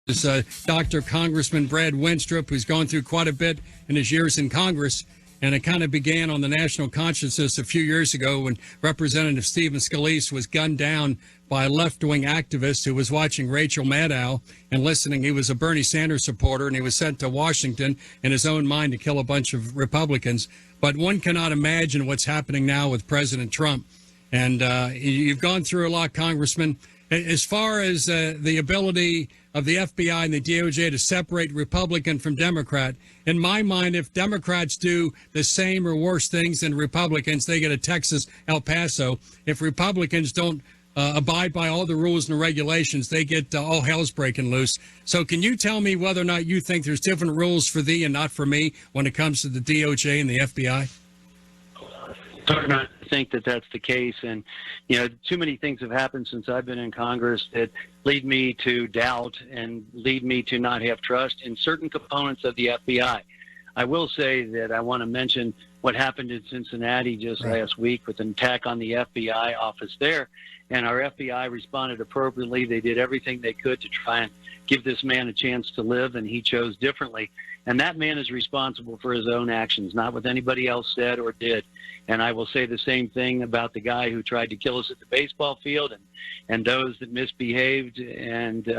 is Dr. Congressman Brad Wenstrup, who's gone through quite a bit in his years in Congress. And it kind of began on the national consciousness a few years ago when Representative Stephen Scalise was gunned down by a left-wing activist who was watching Rachel Maddow and listening. He was a Bernie Sanders supporter, and he was sent to Washington in his own mind to kill a bunch of Republicans. But one cannot imagine what's happening now with President Trump. And you've gone through a lot, Congressman. As far as the ability of the FBI and the DOJ to separate Republican from Democrat, in my mind, if Democrats do the same or worse things than Republicans, they get a Texas El Paso. If Republicans don't abide by all the rules and regulations, they get all hell's breaking loose. So can you tell me whether or not you think there's different rules for thee and not for me when it comes to the DOJ and the FBI? I think that that's the case. And, you know, too many things have happened since I've been in Congress that lead me to doubt and lead me to not have trust in certain components of the FBI. I will say that I want to mention what happened in Cincinnati just last week with an attack on the FBI office there. And our FBI responded appropriately. They did everything they could to try and give this man a chance to live, and he chose differently. And that man is responsible for his own actions, not what anybody else said or did. And I will say the same thing about the guy who tried to kill us at the baseball field and those that misbehaved and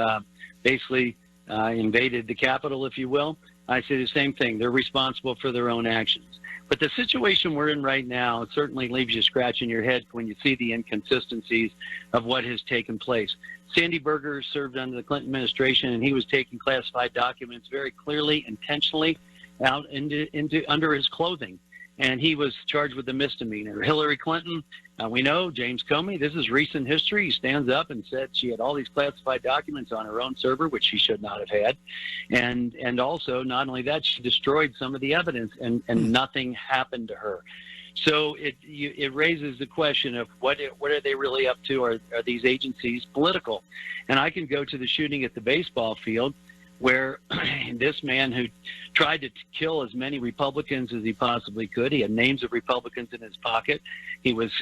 basically invaded the Capitol, if you will. I say the same thing. They're responsible for their own actions. But the situation we're in right now certainly leaves you scratching your head when you see the inconsistencies of what has taken place. Sandy Berger served under the Clinton administration, and he was taking classified documents very clearly, intentionally out under his clothing. And he was charged with a misdemeanor. Hillary Clinton, we know, James Comey, this is recent history. He stands up and said she had all these classified documents on her own server, which she should not have had. And also, not only that, she destroyed some of the evidence, and nothing happened to her. So it raises the question of what are they really up to? Are these agencies political? And I can go to the shooting at the baseball field, where this man who tried to kill as many Republicans as he possibly could, he had names of Republicans in his pocket. He was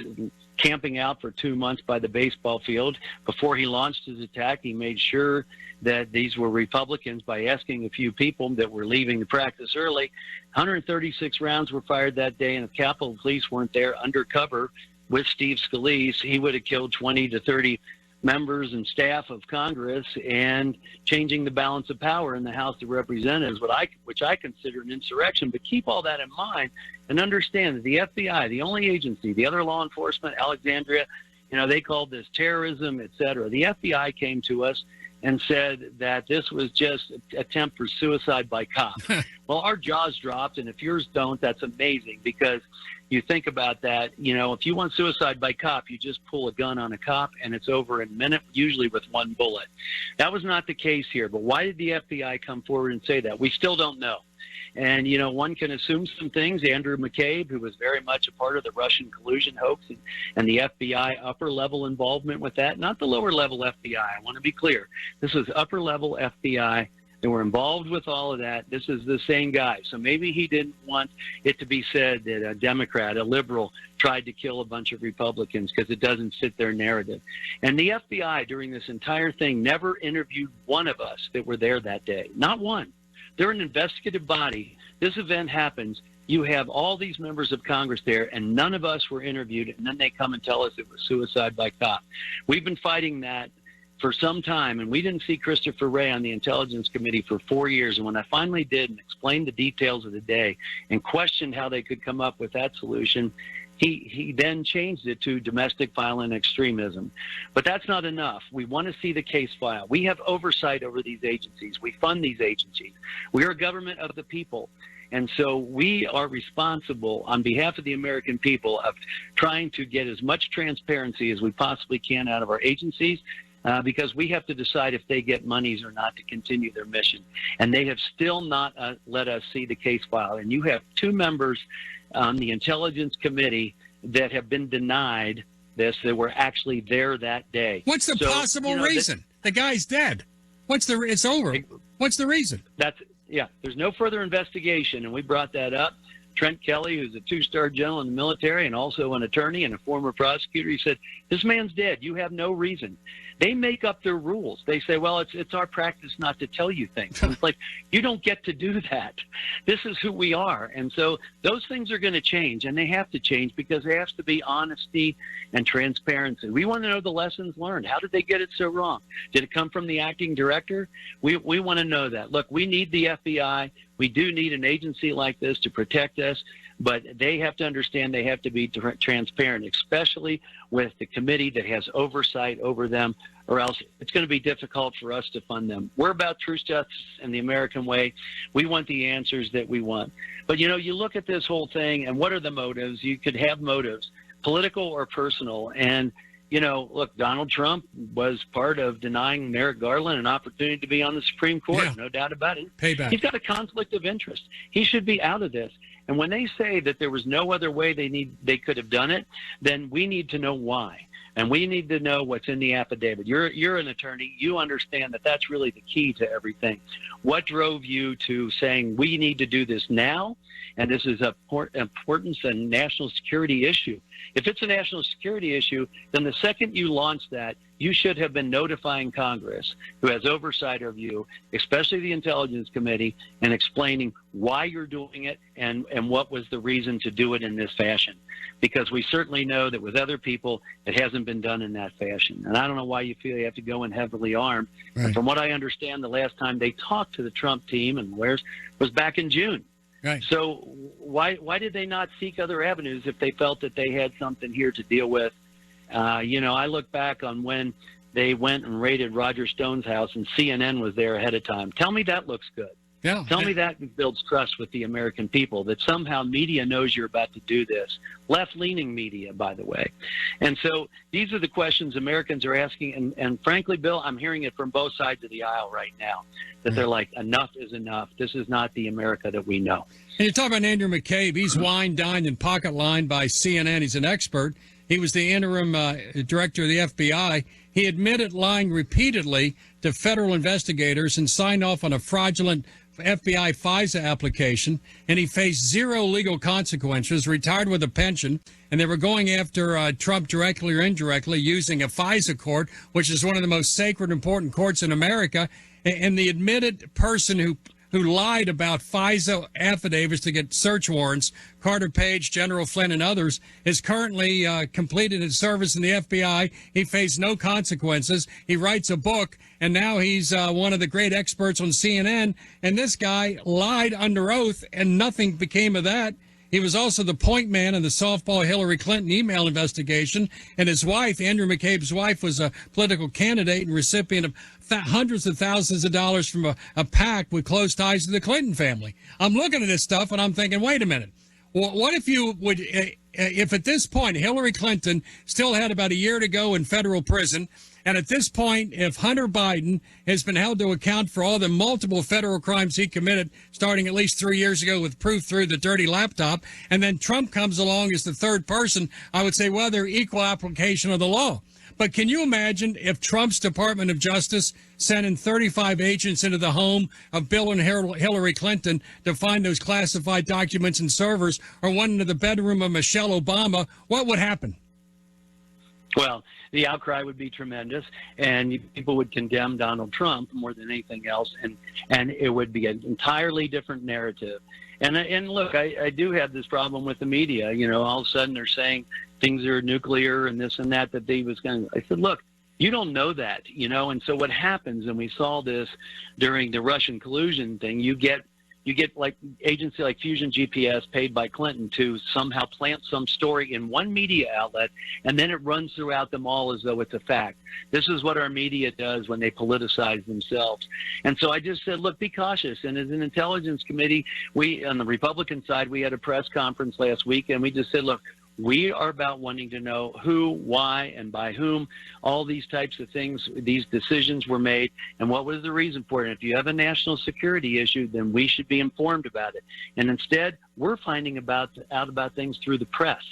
camping out for 2 months by the baseball field. Before he launched his attack, he made sure that these were Republicans by asking a few people that were leaving the practice early. 136 rounds were fired that day, and if Capitol Police weren't there undercover with Steve Scalise, he would have killed 20 to 30 members and staff of Congress and changing the balance of power in the House of Representatives, which I consider an insurrection. But keep all that in mind and understand that the FBI, the only agency, the other law enforcement, Alexandria, you know, they called this terrorism, et cetera. The FBI came to us and said that this was just an attempt for suicide by cop. Well, our jaws dropped, and if yours don't, that's amazing, because you think about that, you know, if you want suicide by cop, you just pull a gun on a cop and it's over in a minute, usually with one bullet. That was not the case here. But why did the FBI come forward and say that? We still don't know. And, you know, one can assume some things. Andrew McCabe, who was very much a part of the Russian collusion hoax and the FBI upper-level involvement with that, not the lower-level FBI. I want to be clear. This was upper-level FBI. They were involved with all of that. This is the same guy. So maybe he didn't want it to be said that a Democrat, a liberal, tried to kill a bunch of Republicans because it doesn't fit their narrative. And the FBI, during this entire thing, never interviewed one of us that were there that day. Not one. They're an investigative body. This event happens. You have all these members of Congress there, and none of us were interviewed, and then they come and tell us it was suicide by cop. We've been fighting that for some time, and we didn't see Christopher Wray on the Intelligence Committee for 4 years. And when I finally did and explained the details of the day and questioned how they could come up with that solution, he then changed it to domestic violent extremism. But that's not enough. We want to see the case file. We have oversight over these agencies. We fund these agencies. We are a government of the people. And so we are responsible on behalf of the American people of trying to get as much transparency as we possibly can out of our agencies, because we have to decide if they get monies or not to continue their mission. And they have still not let us see the case file. And you have two members on the Intelligence Committee that have been denied this, that were actually there that day. What's the possible reason? The guy's dead. It's over. What's the reason? There's no further investigation, and we brought that up. Trent Kelly, who's a two-star general in the military and also an attorney and a former prosecutor, he said, this man's dead. You have no reason. They make up their rules. They say, well, it's our practice not to tell you things. And it's like, you don't get to do that. This is who we are. And so those things are going to change, and they have to change because there has to be honesty and transparency. We want to know the lessons learned. How did they get it so wrong? Did it come from the acting director? We want to know that. Look, we need the FBI. We do need an agency like this to protect us, but they have to understand they have to be transparent, especially with the committee that has oversight over them, or else it's going to be difficult for us to fund them. We're about truth, justice, and the American way. We want the answers that we want. But, you know, you look at this whole thing, and what are the motives? You could have motives, political or personal, and you know, look, Donald Trump was part of denying Merrick Garland an opportunity to be on the Supreme Court. Yeah. No doubt about it. Payback. He's got a conflict of interest. He should be out of this. And when they say that there was no other way they could have done it, then we need to know why. And we need to know what's in the affidavit. You're an attorney. You understand that that's really the key to everything. What drove you to saying we need to do this now? And this is of importance and national security issue. If it's a national security issue, then the second you launch that, you should have been notifying Congress, who has oversight of you, especially the Intelligence Committee, and explaining why you're doing it and what was the reason to do it in this fashion. Because we certainly know that with other people, it hasn't been done in that fashion. And I don't know why you feel you have to go in heavily armed. Right. And from what I understand, the last time they talked to the Trump team and was back in June. Right. So why did they not seek other avenues if they felt that they had something here to deal with? You know, I look back on when they went and raided Roger Stone's house and CNN was there ahead of time. Tell me that looks good. Yeah. Tell me that builds trust with the American people, that somehow media knows you're about to do this. Left-leaning media, by the way. And so these are the questions Americans are asking. And frankly, Bill, I'm hearing it from both sides of the aisle right now, that they're like, enough is enough. This is not the America that we know. And you talk about Andrew McCabe. He's wined, dined, and pocket-lined by CNN. He's an expert. He was the interim director of the FBI. He admitted lying repeatedly to federal investigators and signed off on a fraudulent FBI FISA application, and he faced zero legal consequences, retired with a pension, and they were going after Trump directly or indirectly using a FISA court, which is one of the most sacred, important courts in America. And the admitted person who lied about FISA affidavits to get search warrants, Carter Page, General Flynn, and others, is currently completed his service in the FBI. He faced no consequences. He writes a book, and now he's one of the great experts on CNN. And this guy lied under oath, and nothing became of that. He was also the point man in the softball Hillary Clinton email investigation. And his wife, Andrew McCabe's wife, was a political candidate and recipient of hundreds of thousands of dollars from a PAC with close ties to the Clinton family. I'm looking at this stuff and I'm thinking, wait a minute. What if you would, if at this point Hillary Clinton still had about a year to go in federal prison, and at this point, if Hunter Biden has been held to account for all the multiple federal crimes he committed starting at least 3 years ago with proof through the dirty laptop, and then Trump comes along as the third person, I would say, well, they're equal application of the law. But can you imagine if Trump's Department of Justice sent in 35 agents into the home of Bill and Hillary Clinton to find those classified documents and servers, or went into the bedroom of Michelle Obama? What would happen? Well, the outcry would be tremendous, and people would condemn Donald Trump more than anything else, and it would be an entirely different narrative. And look, I do have this problem with the media. You know, all of a sudden they're saying things are nuclear and this and that he was going to. I said, look, you don't know that, you know. And so what happens, and we saw this during the Russian collusion thing, you get like agency like Fusion GPS paid by Clinton to somehow plant some story in one media outlet, and then it runs throughout them all as though it's a fact. This is what our media does when they politicize themselves. And so I just said, look, be cautious. And as an intelligence committee, we, on the Republican side, we had a press conference last week, and we just said, look, we are about wanting to know who, why, and by whom all these types of things, these decisions were made, and what was the reason for it. And if you have a national security issue, then we should be informed about it. And instead, we're finding out about things through the press,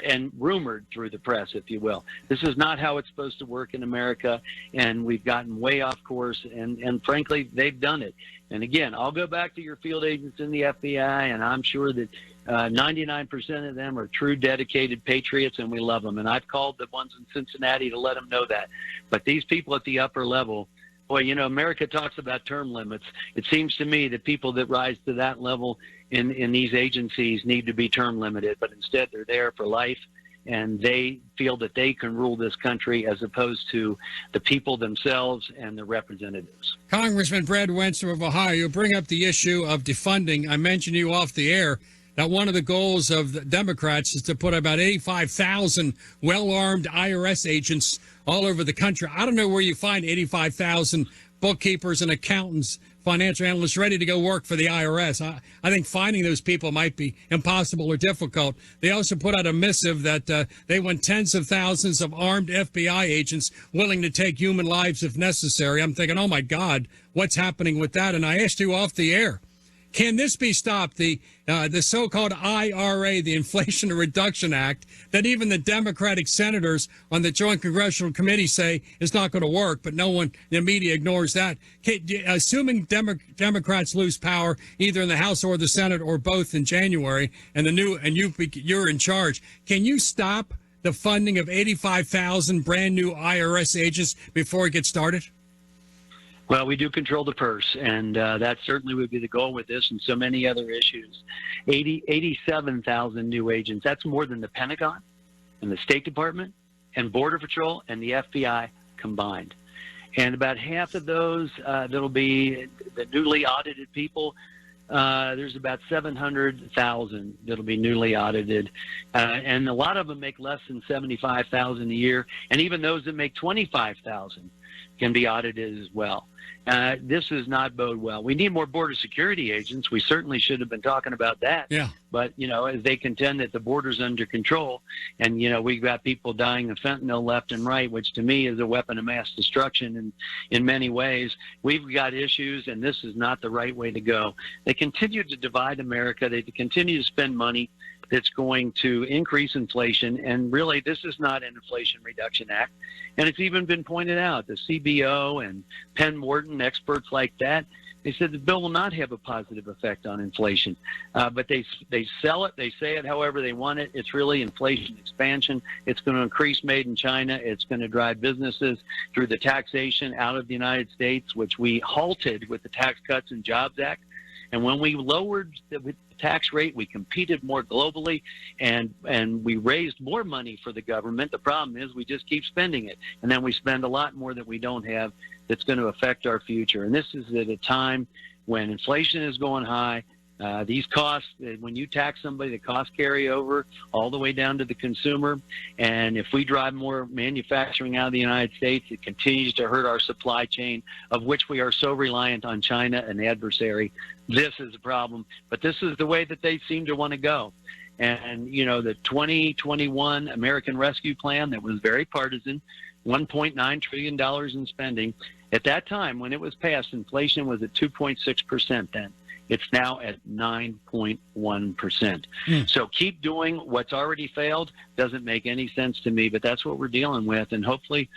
and rumored through the press, if you will. This is not how it's supposed to work in America, and we've gotten way off course, and frankly, they've done it. And again, I'll go back to your field agents in the FBI, and I'm sure that 99% of them are true dedicated patriots, and we love them. And I've called the ones in Cincinnati to let them know that. But these people at the upper level, boy, you know, America talks about term limits. It seems to me that people that rise to that level in these agencies need to be term limited, but instead they're there for life, and they feel that they can rule this country as opposed to the people themselves and the representatives. Congressman Brad Wenstrup of Ohio, you bring up the issue of defunding. I mentioned you off the air that one of the goals of the Democrats is to put about 85,000 well-armed IRS agents all over the country. I don't know where you find 85,000 bookkeepers and accountants, financial analysts ready to go work for the IRS. I think finding those people might be impossible or difficult. They also put out a missive that they want tens of thousands of armed FBI agents willing to take human lives if necessary. I'm thinking, oh, my God, what's happening with that? And I asked you off the air, can this be stopped? The so-called IRA, the Inflation Reduction Act, that even the Democratic senators on the Joint Congressional Committee say is not going to work, but no one, the media ignores that. Assuming Democrats lose power either in the House or the Senate or both in January, and you're in charge, can you stop the funding of 85,000 brand new IRS agents before it gets started? Well, we do control the purse, and that certainly would be the goal with this and so many other issues. 87,000 new agents. That's more than the Pentagon and the State Department and Border Patrol and the FBI combined. And about half of those that'll be the newly audited people. There's about 700,000 that'll be newly audited, and a lot of them make less than 75,000 a year, and even those that make 25,000 can be audited as well. This does not bode well. We need more border security agents. We certainly should have been talking about that. Yeah. But, you know, as they contend that the border's under control, and, you know, we've got people dying of fentanyl left and right, which to me is a weapon of mass destruction in many ways. We've got issues, and this is not the right way to go. They continue to divide America. They continue to spend money that's going to increase inflation. And really, this is not an Inflation Reduction Act. And it's even been pointed out, the CBO and Penn Morton, experts like that, they said the bill will not have a positive effect on inflation. But they sell it, they say it however they want it. It's really inflation expansion. It's going to increase made in China. It's going to drive businesses through the taxation out of the United States, which we halted with the Tax Cuts and Jobs Act. And when we lowered the tax rate, we competed more globally, and we raised more money for the government. The problem is we just keep spending it, and then we spend a lot more that we don't have that's going to affect our future. And this is at a time when inflation is going high. These costs, when you tax somebody, the costs carry over all the way down to the consumer. And if we drive more manufacturing out of the United States, it continues to hurt our supply chain, of which we are so reliant on China, an adversary. This is a problem. But this is the way that they seem to want to go. And, you know, the 2021 American Rescue Plan that was very partisan, $1.9 trillion in spending. At that time, when it was passed, inflation was at 2.6% then. It's now at 9.1%. So keep doing what's already failed. Doesn't make any sense to me, but that's what we're dealing with. And hopefully,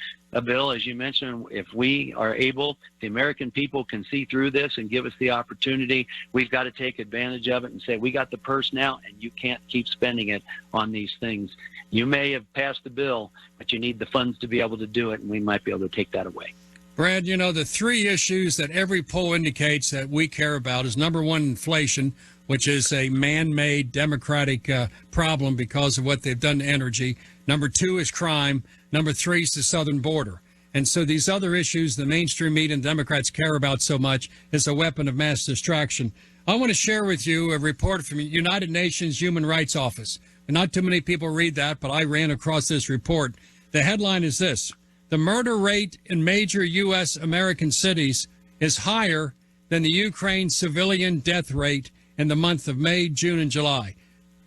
Bill, as you mentioned, if we are able, the American people can see through this and give us the opportunity. We've got to take advantage of it and say, we got the purse now, and you can't keep spending it on these things. You may have passed the bill, but you need the funds to be able to do it, and we might be able to take that away. Brad, you know, the three issues that every poll indicates that we care about is, number one, inflation, which is a man-made Democratic problem because of what they've done to energy. Number two is crime. Number three is the southern border. And so these other issues the mainstream media and Democrats care about so much is a weapon of mass distraction. I want to share with you a report from the United Nations Human Rights Office. And not too many people read that, but I ran across this report. The headline is this: the murder rate in major U.S. American cities is higher than the Ukraine civilian death rate in the month of May, June, and July.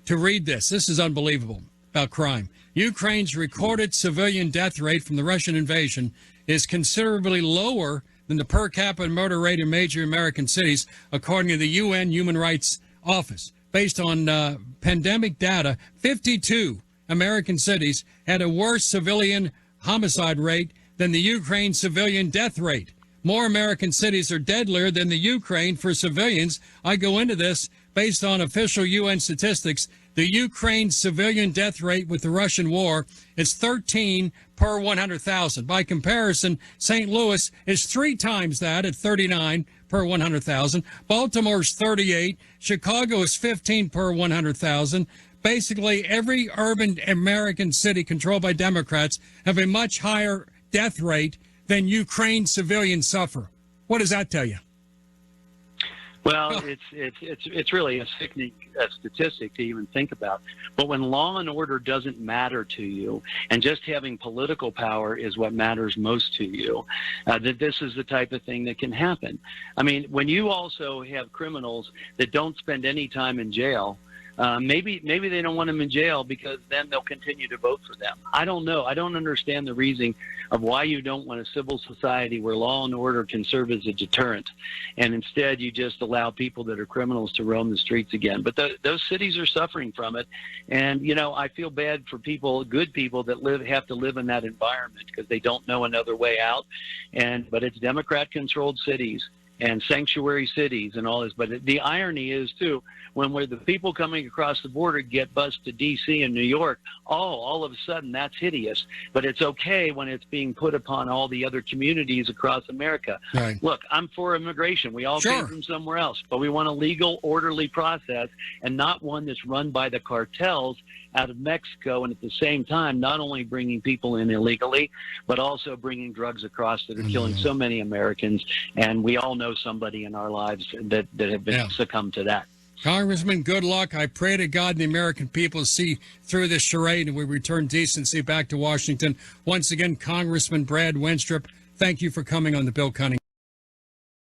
To read this is unbelievable about crime. Ukraine's recorded civilian death rate from the Russian invasion is considerably lower than the per capita murder rate in major American cities, according to the UN Human Rights Office. Based on pandemic data, 52 American cities had a worse civilian homicide rate than the Ukraine civilian death rate. More American cities are deadlier than the Ukraine for civilians. I go into this based on official UN statistics, the Ukraine civilian death rate with the Russian war is 13 per 100,000. By comparison, St. Louis is 3 times that at 39 per 100,000. Baltimore's 38. Chicago is 15 per 100,000. Basically, every urban American city controlled by Democrats have a much higher death rate than Ukraine civilians suffer. What does that tell you? Well, it's really a sickening statistic to even think about. But when law and order doesn't matter to you, and just having political power is what matters most to you, that this is the type of thing that can happen. I mean, when you also have criminals that don't spend any time in jail, maybe they don't want them in jail because then they'll continue to vote for them. I don't know. I don't understand the reasoning of why you don't want a civil society where law and order can serve as a deterrent, and instead you just allow people that are criminals to roam the streets again. But those cities are suffering from it, and I feel bad for people, good people that have to live in that environment because they don't know another way out. But it's Democrat-controlled cities and sanctuary cities and all this. But the irony is, too, when the people coming across the border get bused to D.C. and New York, all of a sudden that's hideous. But it's okay when it's being put upon all the other communities across America. Right. Look, I'm for immigration. We all Sure. came from somewhere else. But we want a legal, orderly process and not one that's run by the cartels out of Mexico, and at the same time not only bringing people in illegally, but also bringing drugs across that are killing so many Americans. And we all know somebody in our lives that have been succumbed to that. Congressman, good luck. I pray to God the American people see through this charade and we return decency back to Washington. Once again, Congressman Brad Wenstrup, thank you for coming on the Bill Cunningham.